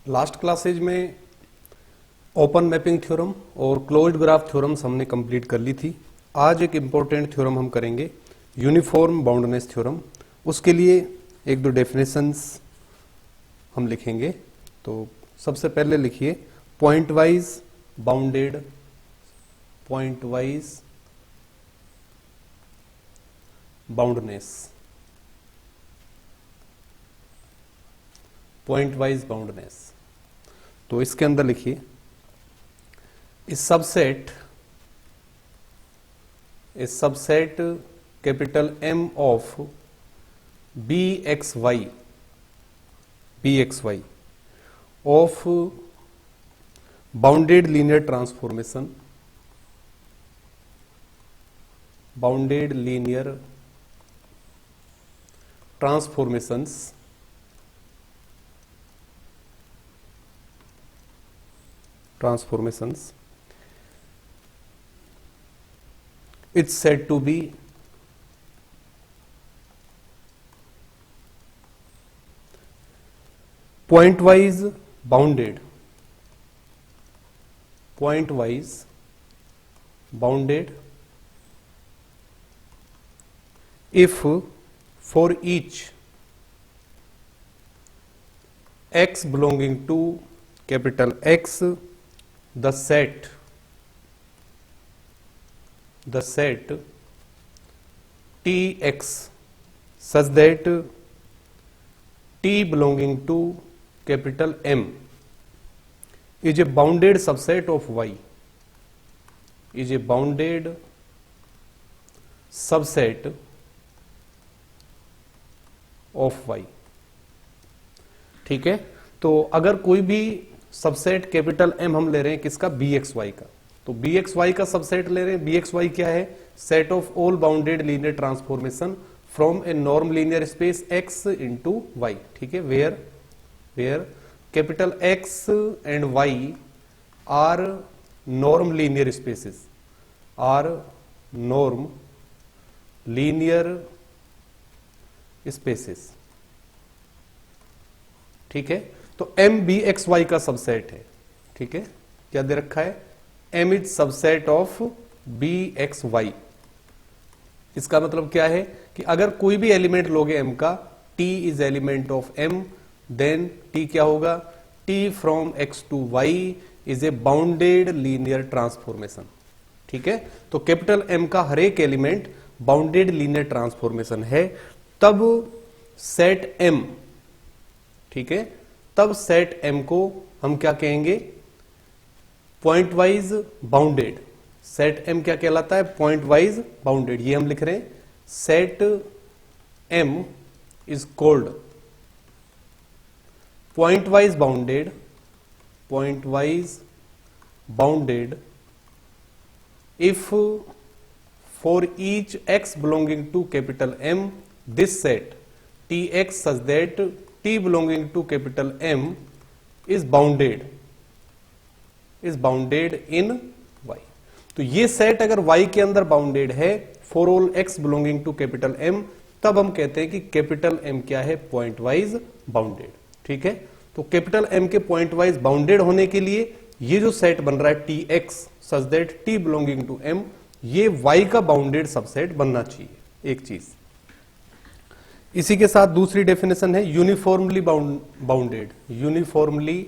Last classes में open mapping theorem और closed graph theorems हमने कंप्लीट कर ली थी। आज एक इम्पोर्टेंट थ्योरम हम करेंगे, यूनिफॉर्म बाउंडनेस थ्योरम। उसके लिए एक दो डेफिनेशंस हम लिखेंगे। तो सबसे पहले लिखिए point wise bounded, point wise boundness, point wise boundness. तो इसके अंदर लिखिए इस subset capital M of BXY of bounded linear transformation, bounded linear transformations it's said to be point-wise bounded if for each x belonging to capital X the set Tx such that T belonging to capital M is a bounded subset of Y, is a bounded subset of Y। ठीक है, तो अगर कोई भी subset capital M हम ले रहे हैं किसका, BXY का, तो BXY का सबसेट ले रहे हैं। BXY क्या है, set of all bounded linear transformation from a norm linear space X into Y। ठीक है, where capital X and Y are norm linear spaces, are norm linear spaces. ठीक है, तो M BXY का सबसेट है। ठीक है, क्या दे रखा है, M is subset of BXY। इसका मतलब क्या है कि अगर कोई भी एलिमेंट लोगे M का, T is element of M, then T क्या होगा, T from X to Y is a bounded linear transformation. ठीक है, तो कैपिटल M का हर एक एलिमेंट बाउंडेड लीनियर ट्रांसफॉर्मेशन है, तब सेट M, ठीक है, तब सेट M को हम क्या कहेंगे, point wise bounded. Set M क्या कहलाता है, पॉइंट वाइज बाउंडेड। ये हम लिख रहे हैं, set M is called pointwise bounded if for each x belonging to capital M this set Tx such that T belonging to capital M is bounded in Y। तो ये set अगर Y के अंदर bounded है for all x belonging to capital M, तब हम कहते हैं कि कैपिटल M क्या है, पॉइंट वाइज बाउंडेड। ठीक है, तो कैपिटल M के पॉइंट वाइज बाउंडेड होने के लिए ये जो सेट बन रहा है Tx such that T belonging to M, ये Y का बाउंडेड सबसेट बनना चाहिए। एक चीज, इसी के साथ दूसरी डेफिनेशन है यूनिफॉर्मली बाउंडेड, यूनिफॉर्मली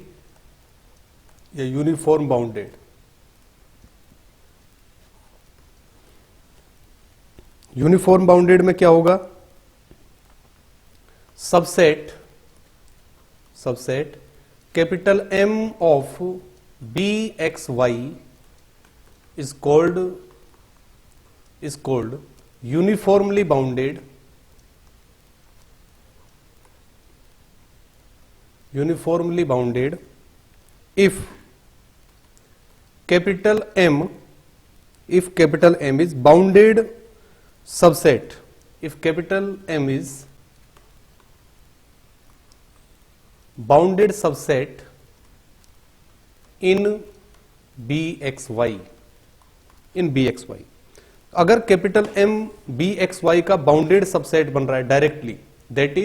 या यूनिफॉर्म बाउंडेड। यूनिफॉर्म बाउंडेड में क्या होगा, subset capital M of BXY is called uniformly bounded, if capital M is bounded subset, if capital M is bounded subset in BXY, अगर capital M BXY का bounded subset बन रहा है directly, that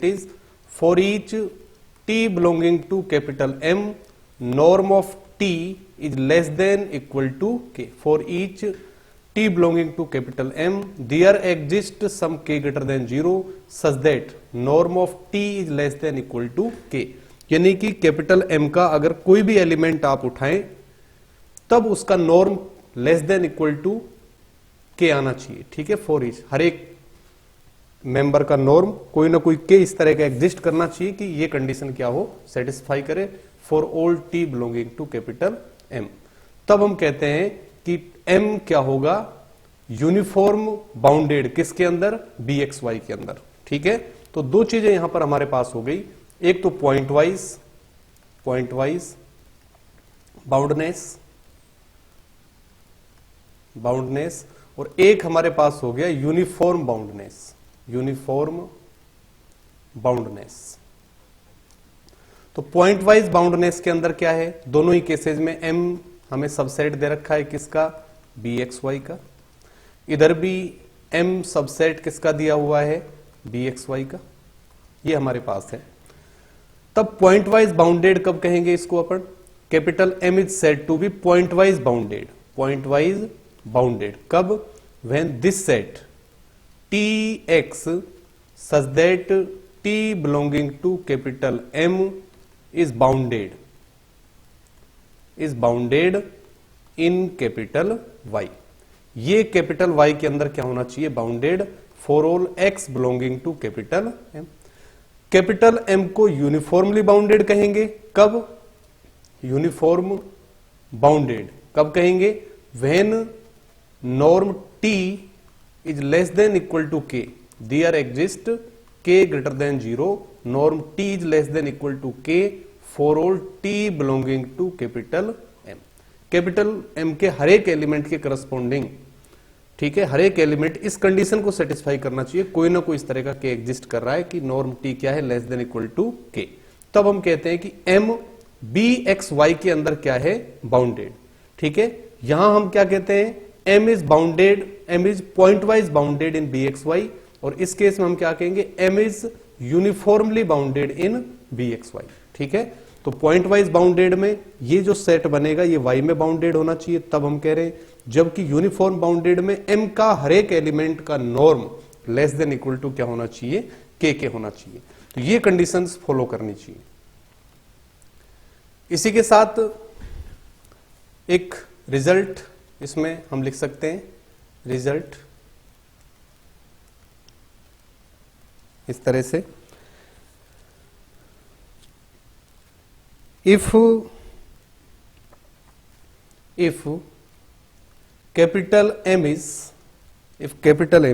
is for each t belonging to capital M, norm of t is less than equal to k. For each t belonging to capital M, there exists some k greater than 0 such that norm of t is less than equal to k. यानी कि capital M का अगर कोई भी element आप उठाएं तब उसका norm less than equal to K आना चाहिए, ठीक है। फॉर ईच, हर एक मेंबर का नॉर्म कोई ना कोई के इस तरह का एग्जिस्ट करना चाहिए कि ये कंडीशन क्या हो, सेटिस्फाई करे for all T belonging to capital M. तब हम कहते हैं कि एम क्या होगा, यूनिफॉर्म बाउंडेड किसके अंदर, बी एक्स वाई के अंदर, ठीक है। तो दो चीजें यहां पर हमारे पास हो गई, एक तो पॉइंट वाइज बाउंडनेस और एक हमारे पास हो गया यूनिफॉर्म बाउंडनेस। तो पॉइंट वाइज बाउंडनेस के अंदर क्या है, दोनों ही केसेस में एम हमें सबसेट दे रखा है किसका, बी एक्स वाई का। इधर भी एम सबसेट किसका दिया हुआ है, बी एक्स वाई का, ये हमारे पास है। तब पॉइंट वाइज बाउंडेड कब कहेंगे इसको अपन, capital M is said to be pointwise bounded कब, when this set T X such that T belonging to capital M is bounded in capital Y. ये कैपिटल वाई के अंदर क्या होना चाहिए, bounded for all X belonging to capital M. Capital M को uniformly bounded कहेंगे कब, uniform bounded कब कहेंगे, when norm T is less than equal to K, there exist के greater than 0, norm T is less than equal to K for all T belonging to capital M. Capital M के हर एक element के corresponding, ठीक है, हर एक element इस condition को सेटिस्फाई करना चाहिए, कोई ना कोई इस तरह का के एग्जिस्ट कर रहा है कि नॉर्म टी क्या है, लेस देन इक्वल टू के। तब हम कहते हैं कि एम बी एक्स वाई के अंदर क्या है, बाउंडेड, ठीक है। यहां हम क्या कहते हैं, M is pointwise bounded in B X Y, और इस केस में हम क्या कहेंगे, M is uniformly bounded in B X Y, ठीक है। तो पॉइंट वाइज बाउंडेड में ये जो सेट बनेगा ये वाई में बाउंडेड होना चाहिए, तब हम कह रहे हैं, जबकि यूनिफॉर्म बाउंडेड में एम का हर एक एलिमेंट का norm less than equal to क्या होना चाहिए, के होना चाहिए। तो ये कंडीशंस फॉलो करनी चाहिए। इसी के साथ एक रिजल्ट इसमें हम लिख सकते हैं, रिजल्ट इस तरह से, if capital M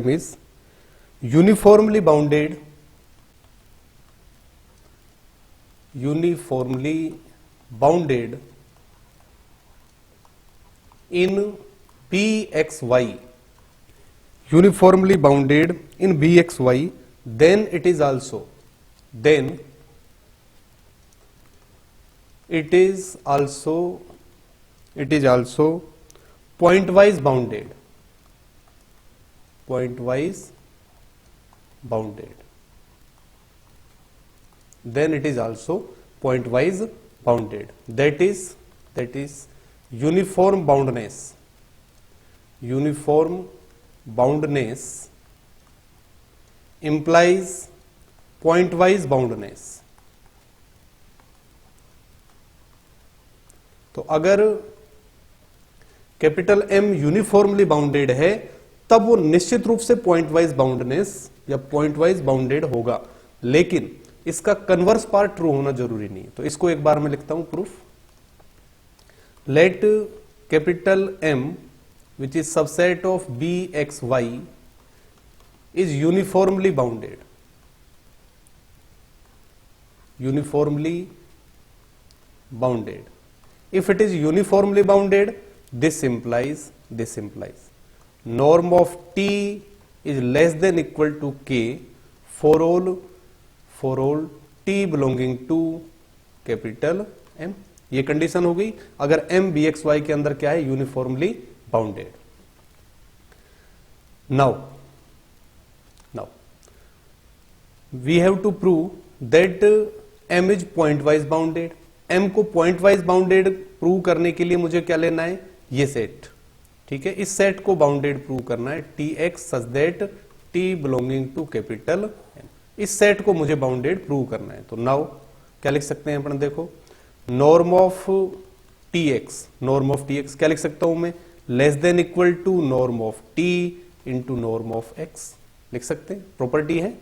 is uniformly bounded in BXY, then it is also point wise bounded, then it is also point wise bounded, that is uniform boundedness implies point wise boundedness। तो अगर capital M uniformly bounded है तब वो निश्चित रूप से point wise boundness या point wise bounded होगा, लेकिन इसका कन्वर्स पार्ट ट्रू होना जरूरी नहीं। तो इसको एक बार मैं लिखता हूं proof, let capital M which is subset of B X Y is uniformly bounded. If it is uniformly bounded, this implies norm of t is less than equal to k for all t belonging to capital M। ये condition हो गई अगर m bxy के अंदर क्या है, uniformly bounded. now we have to prove that m is pointwise bounded. m को point wise bounded prove करने के लिए मुझे क्या लेना है, ये सेट, ठीक है। इस सेट को बाउंडेड प्रूव करना है, Tx such that T belonging to capital M। इस सेट को मुझे बाउंडेड प्रूव करना है। तो नाउ क्या लिख सकते हैं अपन, देखो norm of Tx, norm of Tx क्या लिख सकता हूं मैं, less than equal to norm of T into norm of X लिख सकते हैं। प्रॉपर्टी है,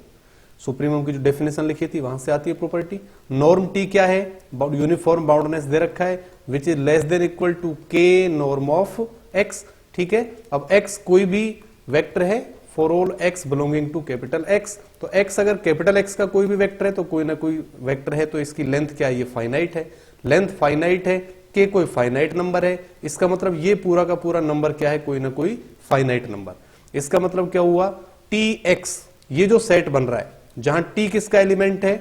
सुप्रीमम की जो डेफिनेशन लिखी थी वहां से आती है प्रॉपर्टी। नॉर्म T क्या है, यूनिफॉर्म बाउंडनेस दे रखा है, which is less than equal to K norm of X, ठीक है। अब X कोई भी वेक्टर है for all X belonging to capital X, तो X अगर कैपिटल X का कोई भी वेक्टर है तो कोई ना कोई वेक्टर है, तो इसकी लेंथ क्या है, ये फाइनाइट है। लेंथ फाइनाइट है, K कोई फाइनाइट नंबर है, इसका मतलब ये पूरा का पूरा नंबर क्या है, कोई ना कोई फाइनाइट नंबर। इसका मतलब क्या हुआ, Tx ये जो सेट बन रहा है जहां T किसका एलिमेंट है,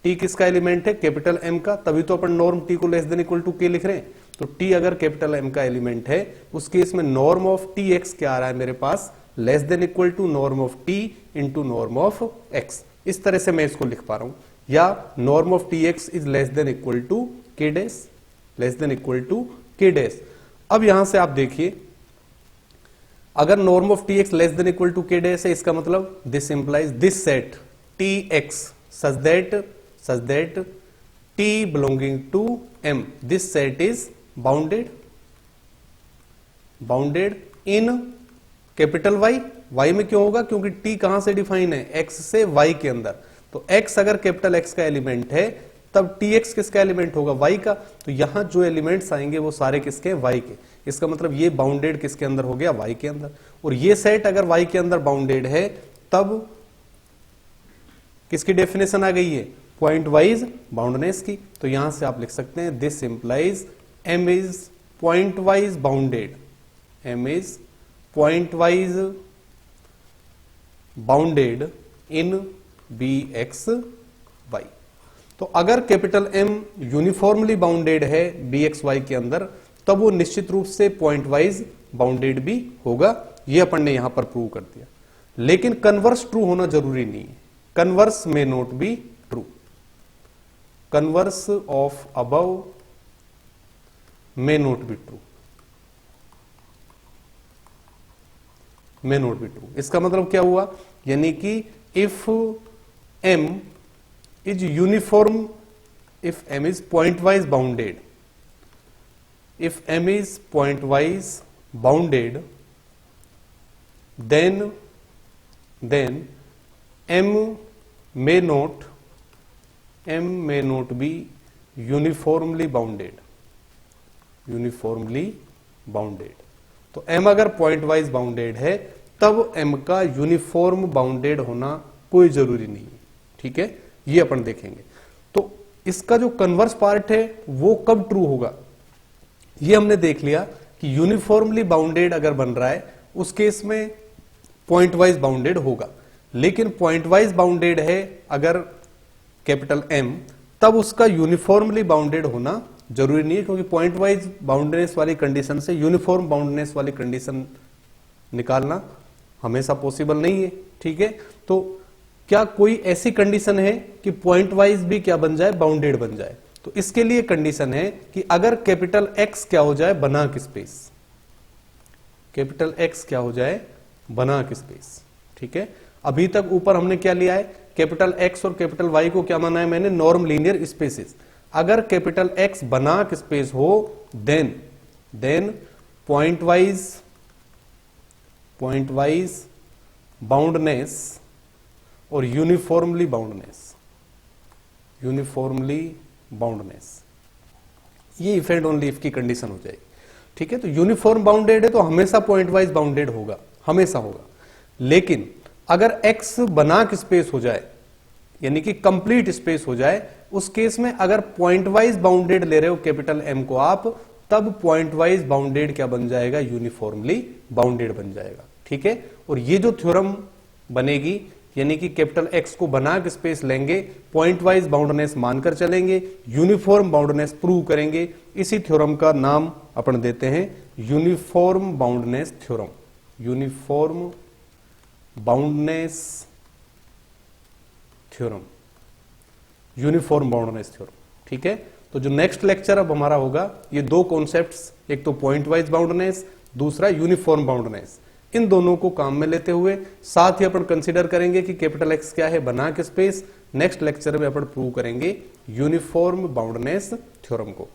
T किसका एलिमेंट है, कैपिटल M का, तभी तो अपन नॉर्म T को less than equal to K लिख रहे हैं। तो T अगर कैपिटल M का एलिमेंट है उस केस में नॉर्म ऑफ Tx क्या आ रहा है मेरे पास, less than equal to norm of T into norm of X। इस तरह से मैं इसको लिख पा रहा हूं, या norm of Tx is less than equal to K dash, less than equal to K dash. अब यहां से आप देखिए, अगर norm of Tx less than equal to K dash है, इसका मतलब this implies this set Tx such that T belonging to M, this set is bounded in capital Y में क्यों होगा, क्योंकि T कहां से डिफाइन है, X से Y के अंदर। तो X अगर कैपिटल X का एलिमेंट है तब Tx किसका एलिमेंट होगा, Y का। तो यहां जो एलिमेंट्स आएंगे वो सारे किसके, Y के। इसका मतलब ये बाउंडेड किसके अंदर हो गया, Y के अंदर। और ये सेट अगर Y के अंदर बाउंडेड है तब किसकी डेफिनेशन आ गई है, पॉइंट वाइज बाउंडनेस की। तो यहां से आप लिख सकते हैं this implies M is pointwise bounded, M is pointwise bounded in BXY। तो अगर कैपिटल M यूनिफॉर्मली बाउंडेड है BXY के अंदर तब वो निश्चित रूप से पॉइंट वाइज बाउंडेड भी होगा, ये अपन ने यहां पर प्रूव कर दिया। लेकिन कन्वर्स ट्रू होना जरूरी नहीं है, कन्वर्स में note be true. Converse of above may not be true, may not be true। इसका मतलब क्या हुआ, यानी कि if M is uniform, if M is point wise bounded, if M is point wise bounded, then M may not be uniformly bounded, uniformly bounded. तो M अगर point wise bounded है तब M का यूनिफॉर्म बाउंडेड होना कोई जरूरी नहीं है, ठीक है, ये अपन देखेंगे। तो इसका जो कन्वर्स पार्ट है वो कब ट्रू होगा, ये हमने देख लिया कि यूनिफॉर्मली बाउंडेड अगर बन रहा है उस केस में पॉइंट वाइज बाउंडेड होगा। लेकिन पॉइंट वाइज बाउंडेड है अगर कैपिटल M, तब उसका यूनिफॉर्मली बाउंडेड होना जरूरी नहीं है, क्योंकि पॉइंट वाइज बाउंडनेस वाली कंडीशन से यूनिफॉर्म बाउंडनेस वाली कंडीशन निकालना हमेशा पॉसिबल नहीं है, ठीक है। तो क्या कोई ऐसी कंडीशन है कि पॉइंट वाइज भी क्या बन जाए, बाउंडेड बन जाए। तो इसके लिए कंडीशन है कि अगर कैपिटल X क्या हो जाए, बनाक स्पेस, कैपिटल X क्या हो जाए, बनाक स्पेस, ठीक है। अभी तक ऊपर हमने क्या लिया है, कैपिटल X और कैपिटल Y को क्या माना है मैंने, नॉर्म लीनियर स्पेसेस। अगर कैपिटल X बनाक स्पेस हो देन पॉइंट वाइज बाउंडनेस और यूनिफॉर्मली बाउंडनेस ये इफ एंड ओनली इफ की कंडीशन हो जाएगी, ठीक है। तो यूनिफॉर्म बाउंडेड है तो हमेशा पॉइंट वाइज बाउंडेड होगा, हमेशा होगा। लेकिन अगर X बनाक स्पेस हो जाए, यानी कि कंप्लीट स्पेस हो जाए, उस केस में अगर पॉइंट वाइज बाउंडेड ले रहे हो कैपिटल M को आप, तब पॉइंट वाइज बाउंडेड क्या बन जाएगा, यूनिफॉर्मली बाउंडेड बन जाएगा, ठीक है। और ये जो थ्योरम बनेगी, यानी कि कैपिटल X को बनाक स्पेस लेंगे, पॉइंट वाइज बाउंडनेस मानकर चलेंगे, यूनिफॉर्म बाउंडनेस प्रूव करेंगे। इसी थ्योरम का नाम अपन देते हैं uniform boundness theorem, uniform boundness theorem. Uniform boundness theorem. ठीक है, तो जो नेक्स्ट लेक्चर अब हमारा होगा, ये दो कॉन्सेप्ट्स, एक तो पॉइंट वाइज बाउंडनेस, दूसरा यूनिफॉर्म बाउंडनेस, इन दोनों को काम में लेते हुए साथ ही अपन कंसीडर करेंगे कि कैपिटल एक्स क्या है, बनाक स्पेस। नेक्स्ट लेक्चर में अपन प्रूव करेंगे यूनिफॉर्म बाउंडनेस थ्योरम को।